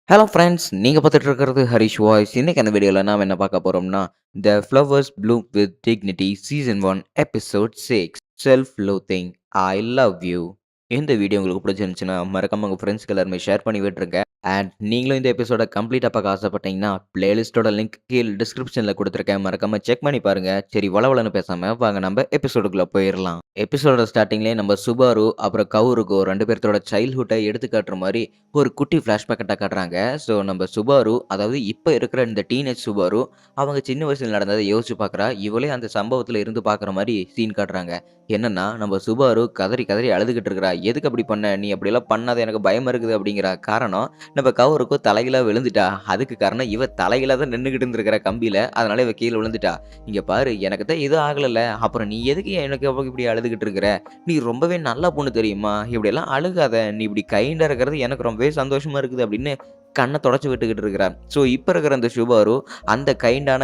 Hello friends, நீங்க பார்த்துட்டு இருக்கிறது ஹரிஷ் வாய்ஸ். இன்னைக்கு அந்த வீடியோல நாம என்ன பார்க்க போறோம்னா, "the flowers bloom with dignity" season 1 episode 6 "self loathing I love you". இந்த வீடியோ உங்களுக்கு பிடிச்சிருந்துச்சுன்னா மறக்காம உங்க ஃப்ரெண்ட்ஸ்க்கு எல்லாருமே ஷேர் பண்ணி விட்டுருங்க. அண்ட் நீங்களும் இந்த எபிசோட கம்ப்ளீட்டா பார்க்க ஆசைப்பட்டீங்கன்னா, பிளேலிஸ்ட்டோட லிங்க் கீழ டிஸ்கிரிப்ஷன்ல குடுத்துருக்கேன். மறக்காம செக் பண்ணி பாருங்க. சரி, வளவளன்னு பேசாம வாங்க நம்ம எபிசோடுக்குள்ள போயிரலாம். எபிசோடோட ஸ்டார்ட்டிங்லயே நம்ம சுபாரு அப்புறம் கவுருகோ 2 பேர்த்தோட சைல்ட்ஹுட்ட எடுத்து காட்டுற மாரி ஒரு குட்டி ஃப்ளாஷ்பேக்க காட்டுறாங்க. ஸோ நம்ம சுபாரு, அதாவது இப்ப இருக்கிற இந்த டீனேஜ் சுபாரு, அவங்க சின்ன வயசுல நடந்தத யோசிச்சு பார்க்குறா. இவளே அந்த சம்பவத்துல இருந்து பார்க்குற மாரி சீன் காட்டுறாங்க. என்னன்னா, நம்ம சுபாரு கதறி கதறி அழுதுகிட்டு இருக்கிறா. "எதுக்கு அப்படி பண்ண? நீ அப்படியெல்லாம் பண்ணாத, எனக்கு பயமா இருக்குது" அப்படிங்கிறா. காரணம், நம்ம கவுருக்கு தலைகீழா விழுந்துட்டா. அதுக்கு காரணம் இவ தலைகீழா தான் நின்னுகிட்டு இருந்திருக்கிறா கம்பியில. அதனால இவ கீழ விழுந்துட்டா. "இங்க பாரு, எனக்கு தான் எதுவும் ஆகலல்ல. அப்புறம் நீ எதுக்கு எனக்கு இப்படி அழுதுகிட்டு இருக்கிற? நீ ரொம்பவே நல்ல பொண்ணு தெரியுமா? இப்படியெல்லாம் அழுகாத. நீ இப்படி கைண்டா இருக்கிறது எனக்கு ரொம்பவே சந்தோஷமா இருக்குது" அப்படின்னு கண்ண தொடச்சு விட்டுக்கிட்டு இருக்கிறா. ஸோ இப்ப இருக்கிற அந்த சுபாரு அந்த கைண்டான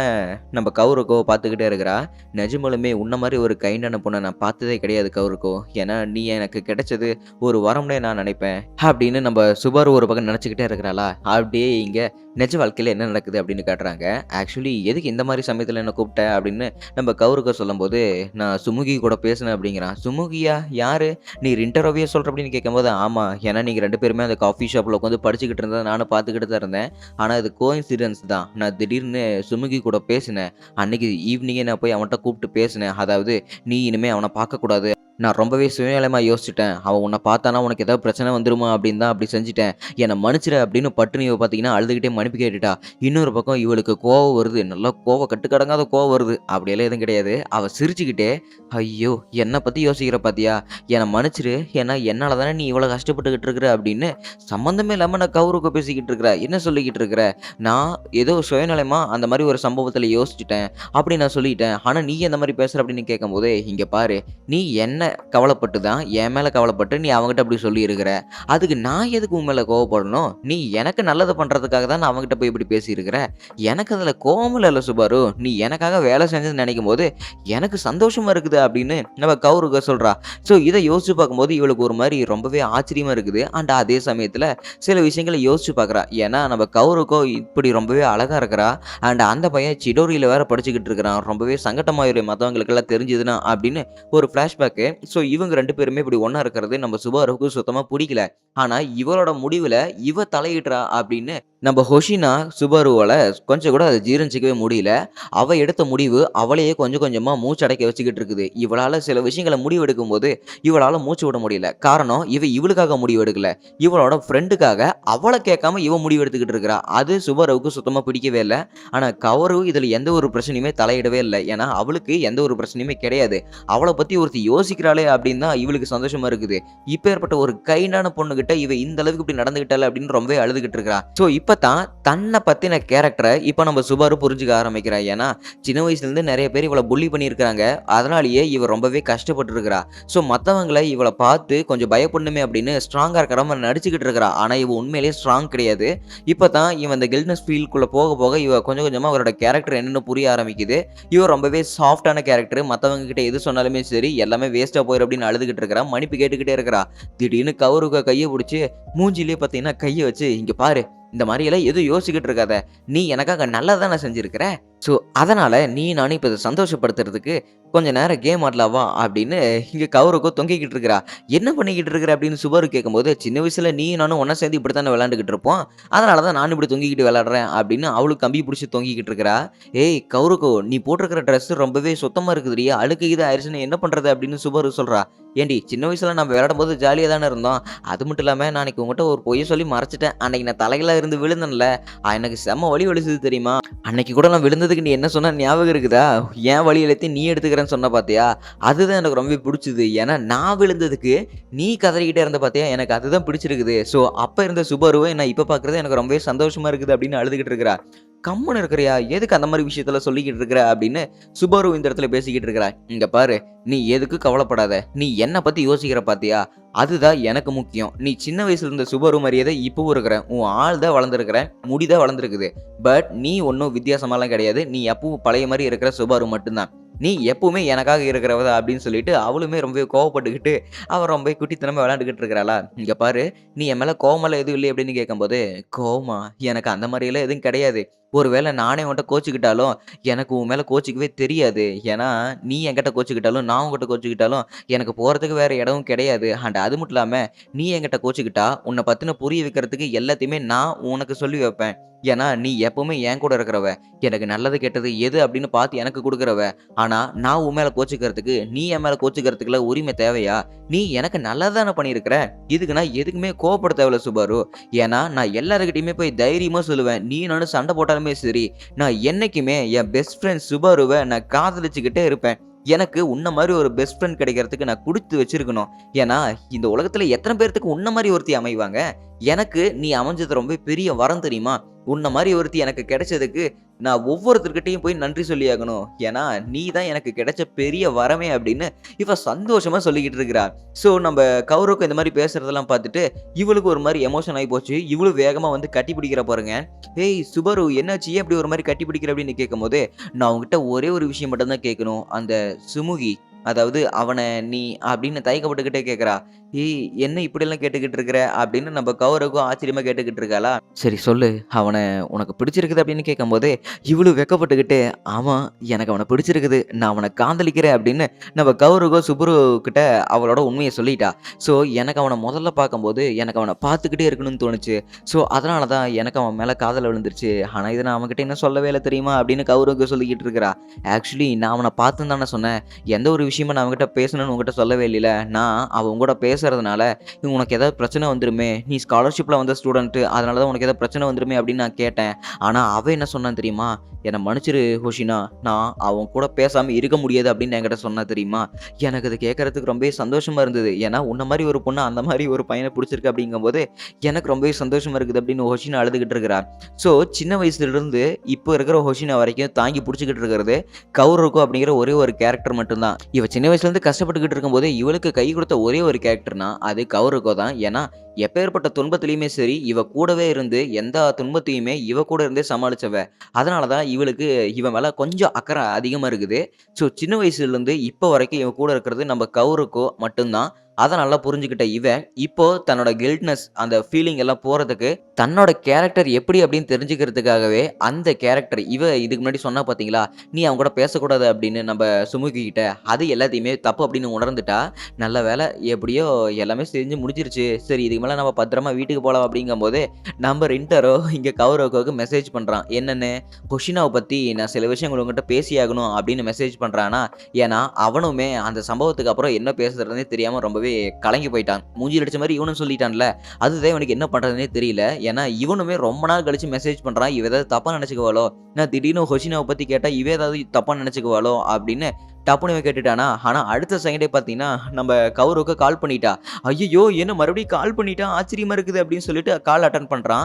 நம்ம கவுருக்கோ பார்த்துக்கிட்டே இருக்கிறா. "நிஜமாலுமே உன்ன மாரி ஒரு கைண்டான பொண்ண நான் பார்த்ததே கிடையாது கவுருக்கோ. ஏன்னா நீ எனக்கு கிடைச்சது ஒரு வரம்னே நான் நினைப்பேன்" அப்படின்னு நம்ம சுபாரு ஒரு பக்கம் நினைச்சுக்கிட்டே இருக்கிறாளா, அப்படியே இங்க நிஜ வாழ்க்கையில என்ன நடக்குது அப்படின்னு காட்டுறாங்க. ஆக்சுவலி எதுக்கு இந்த மாரி சமயத்துல என்ன கூப்பிட்ட அப்படின்னு நம்ம கவுருக்கோ சொல்லும்போது, "நான் சுமுகி கூட பேசினேன்" அப்படிங்கிறான். "சுமுகியா? யாரு? நீ இன்டர்வியூ சொல்ற" அப்படின்னு கேட்கும்போது, "ஆமா. ஏன்னா நீங்க 2 பேருமே அந்த காஃபி ஷாப்ல உட்காந்து படிச்சுக்கிட்டு இருந்தத நானும் பார்த்துக்கிட்டு தான் இருந்தேன். ஆனா இது கோஇன்சிடென்ஸ் தான். நான் திடீர்னு சுமுகி கூட பேசினேன். அன்னைக்கு ஈவினிங்கே நான் போய் அவன்ட்ட கூப்பிட்டு பேசினேன். அதாவது நீ இனிமே அவன பார்க்கக்கூடாது. நான் ரொம்பவே சுயநலமா யோசிச்சுட்டேன். அவன் உன்ன பார்த்தானா உனக்கு ஏதாவது பிரச்சனை வந்துருமா அப்படின்னு தான் அப்படி செஞ்சுட்டேன். என்ன மன்னிச்சிடு" அப்படின்னு பட்டுன்னு இவ பார்த்தீங்கன்னா அழுதுகிட்டே மன்னிப்பு கேட்டுட்டா. இன்னொரு பக்கம் இவளுக்கு கோவம் வருது. நல்லா கட்டுக்கடங்காத கோவம் வருது. அப்படியெல்லாம் எதுவும் கிடையாது. அவ சிரிச்சுக்கிட்டே, "ஐயோ! என்ன பத்தி யோசிக்கிற பார்த்தியா? என்ன மன்னிச்சிடு. ஏன்னா என்னால தானே நீ இவ்வளோ கஷ்டப்பட்டுக்கிட்டு இருக்கிற" அப்படின்னு சம்மந்தமே இல்லாம நான் கௌரவ பேசிக்கிட்டு இருக்கிற. "என்ன சொல்லிக்கிட்டு இருக்கிற? நான் ஏதோ சுயநலமா அந்த மாரி ஒரு சம்பவத்தில யோசிச்சுட்டேன். அப்படி நான் சொல்லிட்டேன். ஆனா நீ எந்த மாரி பேசுற" அப்படின்னு கேட்கும்போது, "இங்க பாரு, நீ என்ன கவலைப்பட்டு தான் என் மேல கவலைப்பட்டு நீ அவன்கிட்ட அப்படி சொல்லியிருக்கிற. அதுக்கு நான் எதுக்கு உன் மேல கோவப்படணும்? நீ எனக்கு நல்லது பண்றதுக்காக தான் நான் அவன்கிட்ட போய் இப்படி பேசியிருக்கிற. எனக்கு அதில கோவமும் இல்ல சுபாரு. நீ எனக்காக வேலை செஞ்சேன்னு நினைக்கும்போது எனக்கு சந்தோஷமா இருக்குது" அப்படின்னு நம்ம கௌருக சொல்றா. ஸோ இத யோசிச்சு பார்க்கும்போது இவளுக்கு ஒரு மாரி ரொம்பவே ஆச்சரியமா இருக்குது. அண்ட் அதே சமயத்தில சில விஷயங்கள யோசிச்சு பார்க்குறா. ஏன்னா நம்ம கௌருக்கோ இப்படி ரொம்பவே அழகா இருக்கிறா. அண்ட் அந்த பையன் சிடோரியில வேற படிச்சுக்கிட்டு இருக்கிறான். ரொம்பவே சங்கட்டமாயிரும் மத்தவங்களுக்கெல்லாம் தெரிஞ்சதுன்னா அப்படின்னு ஒரு ஃப்ளாஷ்பேக்கு. ஸோ இவங்க 2 பேருமே இப்படி ஒண்ணா இருக்கிறது நம்ம சுபாருவுக்கு சுத்தமா புடிக்கல. ஆனா இவளோட முடிவுல இவ தலையிடுறா அப்படின்னு நம்ம ஹொஷினா சுபாருவால கொஞ்சம் கூட அத ஜீரணிச்சுக்கவே முடியல. அவ எடுத்த முடிவு அவளையே கொஞ்சம் கொஞ்சமா மூச்சடைக்க வச்சுக்கிட்டு இருக்குது. இவளால சில விஷயங்கள முடிவெடுக்கும்போது இவளால மூச்சு விட முடியல. காரணம், இவளுக்காக முடிவு எடுக்கல. இவளோட ஃப்ரெண்டுக்காக அவள கேட்காம இவ முடிவு எடுத்துக்கிட்டு இருக்கிறா. அது சுபாருவுக்கு சுத்தமா பிடிக்கவே இல்ல. ஆனா கௌரவ் இதுல எந்த ஒரு பிரச்சனையுமே தலையிடவே இல்ல. ஏன்னா அவளுக்கு எந்த ஒரு பிரச்சனையுமே கிடையாது. அவள பத்தி ஒருத்தி யோசிக்கிறாளே அப்படின்னு தான் இவளுக்கு சந்தோஷமா இருக்குது. இப்பேற்பட்ட ஒரு கைண்டான பொண்ணுகிட்ட இவ இந்த அளவுக்கு இப்படி நடந்துகிட்டாளே அப்படின்னு ரொம்பவே அழுதுகிட்டு இருக்கிறா. ஸோ இப்பதான் தன்னை பத்தின கேரக்டர இப்ப நம்ம சுபாரு புரிஞ்சுக்க ஆரம்பிக்கிறா. ஏன்னா சின்ன வயசுல இருந்து நிறைய பேர் இவள புல்லி பண்ணியிருக்காங்க. அதனாலேயே இவ ரொம்பவே கஷ்டப்பட்டு இருக்கிறா. ஸோ மத்தவங்கள இவள பார்த்து கொஞ்சம் பயப்படணுமே அப்படின்னு ஸ்ட்ராங்கா இருக்கிற மாரி நடிச்சுக்கிட்டு இருக்கிறா. ஆனா இவ உண்மையிலேயே ஸ்ட்ராங் கிடையாது. இப்பதான் இவ இந்த கில்ட்னஸ் ஃபீல்டுக்குள்ள போக போக இவ கொஞ்சம் கொஞ்சமா அவரோட கேரக்டர் என்னன்னு புரிய ஆரம்பிக்குது. இவ ரொம்பவே சாஃப்ட்டான கேரக்டர். மத்தவங்க கிட்ட எது சொன்னாலுமே சரி, எல்லாமே வேஸ்ட்டா போயிரும் அப்படின்னு அழுதுகிட்டு இருக்கிறா. மன்னிப்பு கேட்டுக்கிட்டே இருக்கிறா. திடீர்னு கௌரவ கைய புடிச்சு மூஞ்சிலயே பார்த்தீங்கன்னா கைய வச்சு, "இங்க பாரு, இந்த மாரியெல்லாம் எதுவும் யோசிச்சுக்கிட்டு இருக்காத. நீ எனக்காக நல்லது தானே செஞ்சிருக்கிற. ஸோ அதனால நீ நானும் இப்ப இத சந்தோஷப்படுத்துறதுக்கு கொஞ்ச நேரம் கேம் ஆடலாவா" அப்படின்னு இங்க கௌரவ தொங்கிக்கிட்டு இருக்கிறா. "என்ன பண்ணிக்கிட்டு இருக்கிற?" அப்படின்னு சுபாரு கேட்கும்போது, "சின்ன வயசுல நீயும் நானும் ஒண்ணா சேர்ந்து இப்படி தானே விளையாண்டுக்கிட்டு இருப்போம். அதனால தான் நானும் இப்படி தொங்கிக்கிட்டு விளையாடுறேன்" அப்படின்னு அவளும் கம்பி புடிச்சு தொங்கிக்கிட்டு இருக்கிறா. "ஏய் கௌரவ், நீ போட்டிருக்கிற ட்ரெஸ் ரொம்பவே சுத்தமா இருக்குதுடி. அழுக்கு இது ஆயிருச்சுன்னா என்ன பண்றது?" அப்படின்னு சுபாரு சொல்றா. "ஏன்டி, சின்ன வயசுல நம்ம விளையாடும்போது ஜாலியா தானே இருந்தோம். அது மட்டும் இல்லாம நான் அன்னைக்கு உன்கிட்ட ஒரு பொய்ய சொல்லி மறைச்சுட்டேன். அன்னைக்கு நான் தலைகீழா இருந்து விழுந்தேன்ல, எனக்கு செம்ம வலி வலிச்சது தெரியுமா? அன்னைக்கு கூட நான் விழுந்ததுக்கு நீ என்ன சொன்ன ஞாபகம் இருக்குதா? என் வலி எல்லாத்தையும் நீ எடுத்துக்கிறேன்னு சொன்ன பார்த்தியா? அதுதான் எனக்கு ரொம்பவே பிடிச்சது. ஏன்னா நான் விழுந்ததுக்கு நீ கதறிக்கிட்டே இருந்த பார்த்தியா? எனக்கு அதுதான் பிடிச்சிருக்குது. ஸோ அப்ப இருந்த சுபாருவ நான் இப்ப பார்க்குறது எனக்கு ரொம்பவே சந்தோஷமா இருக்குது" அப்படின்னு அழுதுகிட்டு இருக்கிறா. "கம்முனு இருக்கிறியா? எதுக்கு அந்த மாரி விஷயத்தலாம் சொல்லிக்கிட்டு இருக்கிற?" அப்படின்னு சுபாரு இந்த இடத்துல பேசிக்கிட்டு இருக்கிறா. "இங்க பாரு, நீ எதுக்கும் கவலைப்படாத. நீ என்ன பத்தி யோசிக்கிற பார்த்தியா? அதுதான் எனக்கு முக்கியம். நீ சின்ன வயசுல இருந்த சுபாரு மாரியே தான் இப்பவும் இருக்கிற. உன் ஆள் தான் வளர்ந்திருக்கிற. முடி தான் வளர்ந்திருக்குது. பட் நீ ஒண்ணும் வித்தியாசமாலாம் கிடையாது. நீ எப்பவும் பழைய மாரி இருக்கிற சுபாரு மட்டும் தான். நீ எப்பவுமே எனக்காக இருக்கிறவ தான் அப்படின்னு சொல்லிட்டு அவளுமே ரொம்பவே கோவப்பட்டுக்கிட்டு அவ ரொம்ப குட்டித்தனமா விளையாண்டுக்கிட்டு இருக்கிறாளா, இங்க பாரு நீ என் மேல கோவமெல்லாம் எதுவும் இல்லையே அப்படின்னு கேட்கும்போது, கோவமா? எனக்கு அந்த மாரியெல்லாம் எதுவும் கிடையாது. ஒருவேளை நானே உன்ட்ட கோச்சுக்கிட்டாலும், எனக்கு உன் மேல கோச்சிக்கவே தெரியாது. ஏன்னா, நீ என்கிட்ட கோச்சுக்கிட்டாலும், நான் உன்கிட்ட கோச்சுக்கிட்டாலும், எனக்கு போறதுக்கு வேற இடமும் கிடையாது. அண்ட் அது மட்டும் இல்லாம, நீ என்கிட்ட கோச்சுக்கிட்டா, உன்ன பத்தின புரிய வைக்கிறதுக்கு எல்லாத்தையுமே நான் உனக்கு சொல்லி வைப்பேன். ஏன்னா, நீ எப்பவுமே என் கூட இருக்கிறவ. எனக்கு நல்லது, கெட்டது எது அப்படின்னு பார்த்து எனக்கு குடுக்குறவ. ஆனா, நான் உன் மேல கோச்சுக்கிறதுக்கு, நீ என் மேல கோச்சுக்கிறதுக்குலாம் உரிமை தேவையா? நீ எனக்கு நல்லது தானே பண்ணியிருக்கிற. இதுக்கு நான் எதுக்குமே கோவப்பட தேவையில்ல சுபாரு. ஏன்னா, நான் எல்லார்கிட்டயுமே போய் தைரியமா சொல்லுவேன். நீ நானும் சண்டை போட்டாலுமே சரி, நான் என்னைக்குமே என் பெஸ்ட் ஃப்ரெண்ட் சுபாருவ நான் காதலிச்சுக்கிட்டே இருப்பேன். எனக்கு உன்ன மாரி ஒரு பெஸ்ட் ஃப்ரெண்ட் கிடைக்கிறதுக்கு நான் குடுத்து வச்சிருக்கணும். ஏன்னா, இந்த உலகத்துல எத்தன பேர்த்துக்கு உன்ன மாரி ஒருத்தி அமைவாங்க? எனக்கு நீ அமைஞ்சது ரொம்ப பெரிய வரம் தெரியுமா? உன்ன மாரி ஒருத்தி எனக்கு கிடைச்சதுக்கு நான் ஒவ்வொருத்தர்கிட்டயும் போய் நன்றி சொல்லியாகணும். ஏன்னா, நீ தான் எனக்கு கிடைச்ச பெரிய வரமே அப்படின்னு இவ சந்தோஷமா சொல்லிக்கிட்டு இருக்கிறா. ஸோ நம்ப கௌரவ்க்கு இந்த மாரி பேசுறதெல்லாம் பார்த்துட்டு, இவளுக்கு ஒரு மாரி எமோஷன் ஆயி போச்சு. இவளும் வேகமா வந்து கட்டி பிடிக்கிறா பாருங்க. "ஏய் சுபரு என்னாச்சு? ஏன் இப்படி ஒரு மாரி கட்டி பிடிக்கிற?" அப்படின்னு கேட்கும்போது, "நான் உன்கிட்ட ஒரே ஒரு விஷயம் மட்டும் தான் கேட்கணும். அந்த சுமுகி, அதாவது அவன நீ" அப்படின்னு தயக்கப்பட்டுக்கிட்டே கேட்கிறா. "ஏய் என்ன இப்படியெல்லாம் கேட்டுக்கிட்டு இருக்கிற?" அப்படின்னு நம்ம கௌரவ்க்கும் ஆச்சரியமா கேட்டுக்கிட்டு இருக்காளா. "சரி சொல்லு, அவன உனக்கு பிடிச்சிருக்குது?" அப்படின்னு கேட்கும்போது, இவளும் வெட்கப்பட்டுக்கிட்டு, "ஆமா, எனக்கு அவன பிடிச்சிருக்குது. நான் அவன காதலிக்கிறேன்." அப்படின்னு நம்ம கௌரவோ சுப்ரு கிட்ட அவளோட உண்மைய சொல்லிட்டா. ஸோ எனக்கு அவன முதல்ல பார்க்கும்போது, எனக்கு அவன பார்த்துக்கிட்டே இருக்கணும்னு தோணுச்சு. ஸோ அதனால தான் எனக்கு அவன் மேல காதல் விழுந்துருச்சு. ஆனா இத நான் அவன்கிட்ட இன்னும் சொல்லவே இல்ல தெரியுமா? அப்படின்னு கௌரவ்க்கு சொல்லிக்கிட்டு இருக்கிறா. ஆக்சுவலி நான் அவன பார்த்துன்னு தானே சொன்னேன். எந்த ஒரு விஷயமும் நான் அவன்கிட்ட பேசணும்னு உன்கிட்ட சொல்லவே இல்லைல. நான் அவன் கூட பேசுறதுனால, உனக்கு ஏதாவது பிரச்சனை வந்துருமே! நீ ஸ்காலர்ஷிப்ல வந்த ஸ்டூடண்ட். அதனால தான் உனக்கு ஏதாவது பிரச்சனை வந்துருமே அப்படின்னு நான் கேட்டேன். ஆனா அவன் என்ன சொன்னான் தெரியுமா? "என்ன மன்னிச்சிரு ஹோஷினா. நான் அவன் கூட பேசாம இருக்க முடியாது" அப்படின்னு என்கிட்ட சொன்னா தெரியுமா? எனக்கு அது கேட்கறதுக்கு ரொம்பவே சந்தோஷமா இருந்தது. ஏன்னா உன்ன மாரி ஒரு பொண்ணு அந்த மாரி ஒரு பையன புடிச்சிருக்கு அப்படிங்கும்போது, எனக்கு ரொம்பவே சந்தோஷமா இருக்குது அப்படின்னு ஹோஷினா அழுதுகிட்டு இருக்கிறா. ஸோ சின்ன வயசுலருந்து இப்போ இருக்கிற ஹோஷினா வரைக்கும் தாங்கி புடிச்சுக்கிட்டு இருக்கிறது கௌரவ்கோ அப்படிங்கிற ஒரே ஒரு கேரக்டர் மட்டும் தான். இவ சின்ன வயசுலேருந்து கஷ்டப்பட்டுக்கிட்டு இருக்கும்போதே இவளுக்கு கை கொடுத்த ஒரே ஒரு கேரக்டர்னா அது கௌரவ்கோ தான். ஏன்னா எப்பேற்பட்ட துன்பத்திலயுமே சரி, இவ கூடவே இருந்து எந்த துன்பத்தையுமே இவ கூட இருந்தே சமாளிச்சவ. அதனால தான் இவளுக்கு இவன் மேல கொஞ்சம் அக்கறை அதிகமா இருக்குது. ஸோ சின்ன வயசுலருந்து இப்போ வரைக்கும் இவ கூட இருக்கிறது நம்ம கௌரவ்கோ மட்டும் தான். அத நல்லா புரிஞ்சுக்கிட்ட இவ, இப்போ தன்னோட கில்ட்னஸ் அந்த ஃபீலிங் எல்லாம் போறதுக்கு, தன்னோட கேரக்டர் எப்படி அப்படின்னு தெரிஞ்சுக்கிறதுக்காகவே, அந்த கேரக்டர் இவ இதுக்கு முன்னாடி சொன்னா பார்த்தீங்களா? "நீ அவன் கூட பேசக்கூடாது" அப்படின்னு நம்ப சுமுகி கிட்ட. அது எல்லாத்தையுமே தப்பு அப்படின்னு உணர்ந்துட்டா. நல்ல வேளை எப்படியோ எல்லாமே செஞ்சு முடிஞ்சிருச்சு. சரி இதுக்கு மேல நம்ம பத்திரமா வீட்டுக்கு போலாம் அப்படிங்கும்போது, நம்ம ரின்டரோ இங்க கௌரவ்க்கு மெசேஜ் பண்றான். என்னன்னு? "ஹொஷினாவ பத்தி நான் சில விஷயங்கள் உங்ககிட்ட பேசியாகணும்" அப்படின்னு மெசேஜ் பண்றானா. ஏன்னா, அவனுமே அந்த சம்பவத்துக்கு அப்புறம் என்ன பேசுறதுன்னே தெரியாம ரொம்பவே கலங்கி போயிட்டான். மூஞ்சில அடிச்ச மாரி இவனும் சொல்லிட்டான்ல. அதுதான் இவனுக்கு என்ன பண்றதுன்னே தெரியல. ஏன்னா, இவனுமே ரொம்ப நாள் கழிச்சு மெசேஜ் பண்றான். இவ ஏதாவது தப்பா நெனச்சுக்குவாளோ? நான் திடீர்னு ஹொஷினாவ பத்தி கேட்டா, இவ ஏதாவது தப்பா நெனச்சுக்குவாளோ? அப்படின்னு டப்புன்னு இவன் கேட்டுட்டானா. ஆனா, அடுத்த செகண்டே பார்த்தீங்கன்னா, நம்ம கௌரவ்க்கு கால் பண்ணிட்டா. "ஐய்யய்யோ! என்ன மறுபடியும் கால் பண்ணிட்டா? ஆச்சரியமா இருக்குது" அப்படின்னு சொல்லிட்டு கால் அட்டெண்ட் பண்றான்.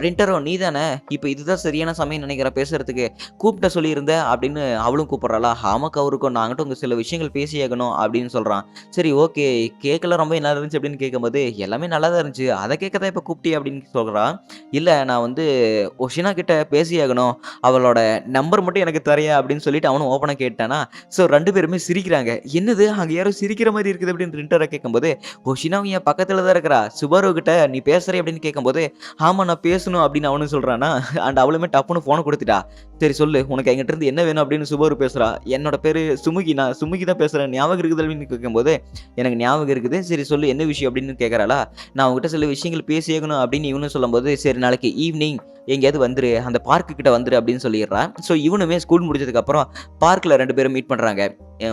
"ரின்டரோ நீ தானே? இப்ப இதுதான் சரியான சமயம் நெனைக்கிறேன் பேசுறதுக்கு. கூப்பிட சொல்லியிருந்த" அப்படின்னு அவளும் கூப்பிடுறாளா. "ஆமா கௌரவ்கோ, நான் உன்கிட்ட சில விஷயங்கள் பேசியாகணும்" அப்படின்னு சொல்றான். சரி ஓகே. கேக்கலாம் ரொம்ப நல்லா இருந்துச்சு அப்படின்னு கேட்கும்போது, "எல்லாமே நல்லா தான் இருந்துச்சு. அத கேட்க தான் இப்ப கூப்பிட்டியா?" அப்படின்னு சொல்றா. "இல்ல நான் வந்து ஒஷினா கிட்ட பேசியாகணும். அவளோட நம்பர் மட்டும் எனக்கு தரியா?" அப்படின்னு சொல்லிட்டு அவனும் ஓப்பனா கேட்டானா. ஸோ 2 பேருமே சிரிக்கிறாங்க. "என்னது அங்க யாரோ சிரிக்கிற மாரி இருக்குது" அப்படின்னு ரின்டரா கேட்கும்போது, "ஒஷினாவும் என் பக்கத்துல தான் இருக்கிறா. சுபாரு கிட்ட நீ பேசுறியா?" அப்படின்னு கேட்கும்போது, "ஆமா நான் பேசணும்" அப்படின்னு அவனும் சொல்றானா. அண்ட் அவளுமே டப்புன்னு ஃபோன குடுத்துட்டா. "சரி சொல்லு, உனக்கு என்கிட்ட இருந்து என்ன வேணும்?" அப்படின்னு சுபாரு பேசுறா. "என்னோட பேரு சுமுகி. நான் சுமுகி தான் பேசுறேன். ஞாபகம் இருக்குதா?" அப்படின்னு கேட்கும்போது, "எனக்கு ஞாபகம் இருக்குது. சரி சொல்லு என்ன விஷயம்?" அப்படின்னு கேட்கறாளா. "நான் உன்கிட்ட சில விஷயங்கள் பேசியாகணும்" அப்படின்னு இவனும் சொல்லும்போது, "சரி நாளைக்கு ஈவ்னிங் எங்கேயாவது வந்துரு. அந்த பார்க்கு கிட்ட வந்துரு" அப்படின்னு சொல்லிடுறா. ஸோ இவனுமே ஸ்கூல் முடிச்சதுக்கு அப்புறம் பார்க்ல 2 பேரும் மீட் பண்றாங்க.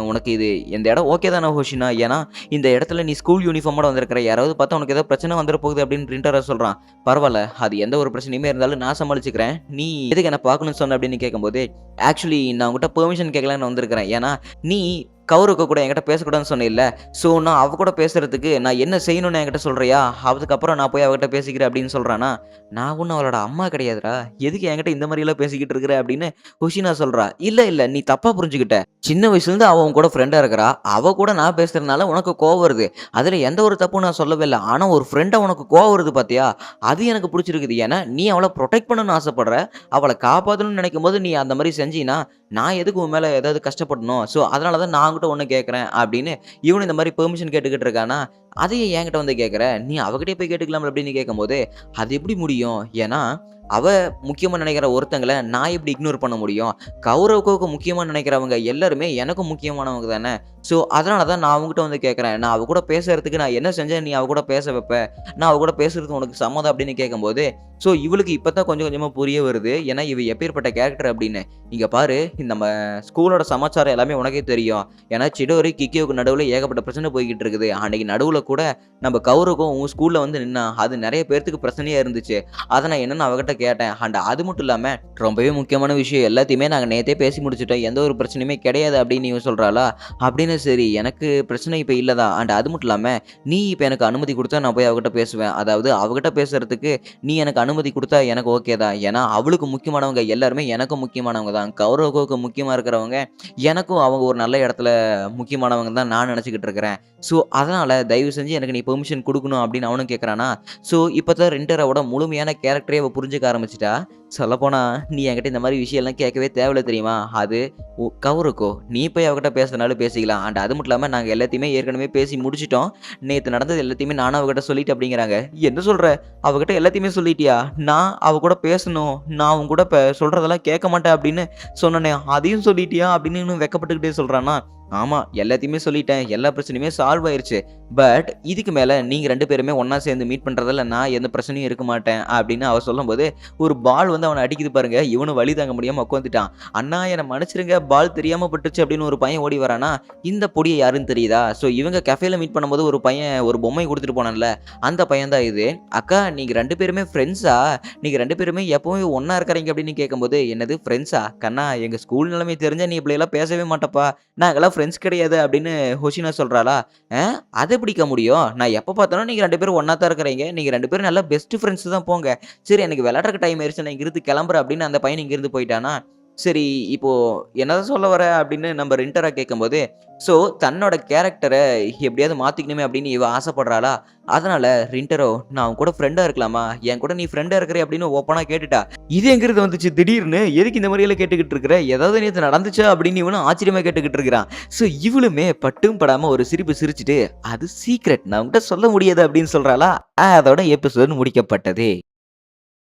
"உனக்கு இது இந்த இடம் ஓகே தானே ஹோஷினா? ஏன்னா இந்த இடத்துல நீ ஸ்கூல் யூனிஃபார்மோட வந்திருக்கிற. யாராவது பார்த்தா உனக்கு ஏதாவது பிரச்சனை வந்துற போகுது" அப்படின்னு ரின்டரா சொல்றான். "பரவால்ல. அது எந்த ஒரு பிரச்சனையுமே இருந்தாலும் நான் சமாளிச்சுக்கிறேன். நீ எதுக்கு என்ன பார்க்கணும்னு சொன்ன?" அப்படின்னு கேட்கும்போது, "ஆக்சுவலி நான் உன்கிட்ட பெர்மிஷன் கேட்கலான்னு வந்திருக்கிறேன். ஏன்னா நீ கௌரவ்க்கு கூட என்கிட்ட பேசக்கூடாதுன்னு சொன்னேல்ல. ஸோ நான் அவ கூட பேசுறதுக்கு நான் என்ன செய்யணும்னு என்கிட்ட சொல்றியா? அதுக்கப்புறம் நான் போய் அவகிட்ட பேசிக்கிறேன்" அப்படின்னு சொல்றானா. "நான் ஒண்ணும் அவளோட அம்மா கிடையாதுடா. எதுக்கு என்கிட்ட இந்த மாரிலாம் பேசிக்கிட்டு இருக்கிற?" அப்படின்னு ஹுஷினா சொல்றா. "இல்ல நீ தப்பா புரிஞ்சுகிட்ட. சின்ன வயசுலேருந்து அவ உன் கூட ஃப்ரெண்டா இருக்கிறா. அவ கூட நான் பேசுறதுனால உனக்கு கோவம் வருது. அதுல எந்த ஒரு தப்பும் நான் சொல்லவே இல்ல. ஆனா ஒரு ஃப்ரெண்டா உனக்கு கோவம் வருது பாத்தியா? அது எனக்கு புடிச்சிருக்குது. ஏன்னா நீ அவள புரொடெக்ட் பண்ணணும்னு ஆசைப்படுற. அவள காப்பாத்தணும்னு நினைக்கும்போது நீ அந்த மாரி செஞ்சீன்னா, நான் எதுக்கு உன் மேல ஏதாவது கஷ்டப்படணும்? ஸோ, அதனால தான் நான் உன்கிட்ட ஒண்ணு கேட்கிறேன் அப்படின்னு இவனும் இந்த மாரி பெர்மிஷன் கேட்டுக்கிட்டு இருக்கானா, "அத ஏன் என்கிட்ட வந்து கேட்கிற? நீ அவகிட்டயே போய் கேட்டுக்கலாம்ல" அப்படின்னு கேட்கும்போது, அது எப்படி முடியும்? ஏன்னா, அவ முக்கியமா நினைக்கிற ஒருத்தங்கள நான் எப்படி இக்னோர் பண்ண முடியும்? கௌரவுக்கு முக்கியமா நினைக்கிறவங்க எல்லாருமே எனக்கும் முக்கியமானவங்க தானே! ஸோ, அதனால தான் நான் அவகிட்ட வந்து கேட்கிறேன். நான் அவ கூட பேசுறதுக்கு நான் என்ன செஞ்சா நீ அவ கூட பேச வைப்ப? நான் அவ கூட பேசுறதுக்கு உனக்கு சம்மதம் அப்படின்னு கேட்கும்போது, ஸோ இவளுக்கு இப்ப தான் கொஞ்சம் கொஞ்சமா புரிய வருது. ஏன்னா, இவ எப்பேர்ப்பட்ட கேரக்டர் அப்படின்னு. இங்க பாரு, நம்ம ஸ்கூலோட சமாச்சாரம் எல்லாமே உனக்கே தெரியும். ஏன்னா, சிடோரி, கிக்கியோக்கு நடுவுல ஏகப்பட்ட பிரச்சனை போய்க்கிட்டு இருக்குது. அன்னைக்கு நடுவுல கூட நம்ம கௌரவுக்கும் உன் ஸ்கூல்ல வந்து நின்னான். அது நெறைய பேத்துக்கு பிரச்சனையா இருந்துச்சு. அத நான் என்னன்னு அவகிட்ட கேட்டேன். அண்ட் அது மட்டும் இல்லாம, ரொம்பவே முக்கியமான விஷயம் எல்லாத்தையுமே நாங்க நேத்தே பேசி முடிச்சுட்டோம். எந்த ஒரு பிரச்சனையுமே கிடையாது அப்படின்னு இவ சொல்றாளா? அப்படின்னு சரி, எனக்கு பிரச்சனை இப்ப இல்ல தான். அண்ட் அது மட்டும் இல்லாம, நீ இப்ப எனக்கு அனுமதி குடுத்தா நான் போய் அவகிட்ட பேசுவேன். அதாவது அவகிட்ட பேசுறதுக்கு நீ எனக்கு அனுமதி குடுத்தா எனக்கு ஓகே தான். ஏன்னா, அவளுக்கு முக்கியமானவங்க எல்லாருமே எனக்கும் முக்கியமானவங்க தான். கௌரவுக்கு முக்கியமா இருக்கிறவங்க, எனக்கும் அவங்க ஒரு நல்ல இடத்துல முக்கியமானவங்க தான் நான் நெனச்சுக்கிட்டு இருக்கிறேன். ஸோ, அதனால தயவு செஞ்சு எனக்கு நீ பெர்மிஷன் குடுக்கணும் அப்படின்னு அவனும் கேட்கறானா. ஸோ, இப்ப தான் ரின்டரோட முழுமையான கேரக்டரே அவ புரிஞ்சுக்க ஆரம்பிச்சுட்டா. சொல்லப்போனா, "நீ என்கிட்ட இந்த மாரி விஷயம்லாம் கேட்கவே தேவையில்ல தெரியுமா? அது கௌரவுக்கோ, நீ போய் அவகிட்ட பேசுறதுனாலும் பேசிக்கலாம். அண்ட் அது மட்டும் இல்லாம நாங்க எல்லாத்தையுமே ஏற்கனவே பேசி முடிச்சுட்டோம். நேத்து நடந்தது எல்லாத்தையுமே நானும் அவகிட்ட சொல்லிட்டேன்" அப்படிங்கிறாங்க. "என்ன சொல்ற? அவகிட்ட எல்லாத்தையுமே சொல்லிட்டியா? நான் அவ கூட பேசணும். நான் உன் கூட சொல்றதெல்லாம் கேட்க மாட்டேன் அப்படின்னு சொன்னனே, அதையும் சொல்லிட்டியா?" அப்படின்னு இன்னும் வெட்கப்பட்டுக்கிட்டே சொல்றானா. "ஆமா, எல்லாத்தையுமே சொல்லிட்டேன். எல்லா பிரச்சனையுமே சால்வ் ஆயிருச்சு. பட் இதுக்கு மேல நீங்க 2 பேருமே ஒண்ணா சேர்ந்து மீட் பண்றதுல நான் எந்த பிரச்சனையும் இருக்க மாட்டேன்" அப்படின்னு அவ சொல்லும்போது, ஒரு பால் வந்து அவன அடிக்குது பாருங்க. இவனும் வலி தாங்க முடியாம உட்காந்துட்டான். "அண்ணா என்ன மன்னிச்சிடுங்க. பால் தெரியாம பட்டுருச்சு" அப்படின்னு ஒரு பையன் ஓடி வரானா. இந்த பொடிய யாருன்னு தெரியுதா? ஸோ இவங்க கஃபேல மீட் பண்ணும்போது ஒரு பையன் ஒரு பொம்மை குடுத்துட்டு போனான்ல, அந்த பையன் தான் இது. "அக்கா, நீங்க 2 பேருமே ஃப்ரெண்ட்ஸா? நீங்க 2 பேருமே எப்பவுமே ஒண்ணா இருக்கிறீங்க" அப்படின்னு கேட்கும்போது, "என்னது ஃப்ரெண்ட்ஸா? கண்ணா, எங்க ஸ்கூல் நிலைமை தெரிஞ்சா நீ இப்படியெல்லாம் பேசவே மாட்டப்பா. நாங்கலாம் ஃப்ரெண்ட்ஸ் கிடையாது" அப்படின்னு ஹொஷினா சொல்றாளா. அது எப்படிக்கா முடியும்? நான் எப்ப பார்த்தாலும் நீங்க 2 பேரும் ஒண்ணா தான் இருக்கிறீங்க. நீங்க 2 பேரும் நல்லா பெஸ்ட் ஃபிரெண்ட்ஸ் தான் போங்க. சரி, எனக்கு விளையாடுறக்கு டைம் ஆயிருச்சு. நான் இங்கிருந்து கிளம்புறேன் அப்படின்னு அந்த பையன் இங்கிருந்து போயிட்டானா. சரி, இப்போ என்னதான் சொல்ல வர அப்படின்னு நம்ம ரின்டரா கேட்கும்போது, ஸோ தன்னோட கேரக்டர எப்படியாவது மாத்திக்கணுமே அப்படின்னு இவ ஆசைப்படுறாளா. அதனால ரின்டரோ, "நான் உன் கூட ஃப்ரெண்டா இருக்கலாமா? என் கூட நீ ஃப்ரெண்டா இருக்கிறியா?" அப்படின்னு ஓப்பனா கேட்டுட்டா. இது எங்கிருந்து வந்துச்சு திடீர்னு? எதுக்கு இந்த மாரியெல்லாம் கேட்டுக்கிட்டு இருக்கிற? ஏதாவது நேத்து நடந்துச்சா? அப்படின்னு இவனும் ஆச்சரியமா கேட்டுக்கிட்டு இருக்கிறான். ஸோ இவளுமே பட்டும் படாம ஒரு சிரிப்பு சிரிச்சுட்டு, "அது சீக்ரெட். நான் உன்கிட்ட சொல்ல முடியாது" அப்படின்னு சொல்றாளா. அதோட எபிசோட் முடிக்கப்பட்டது.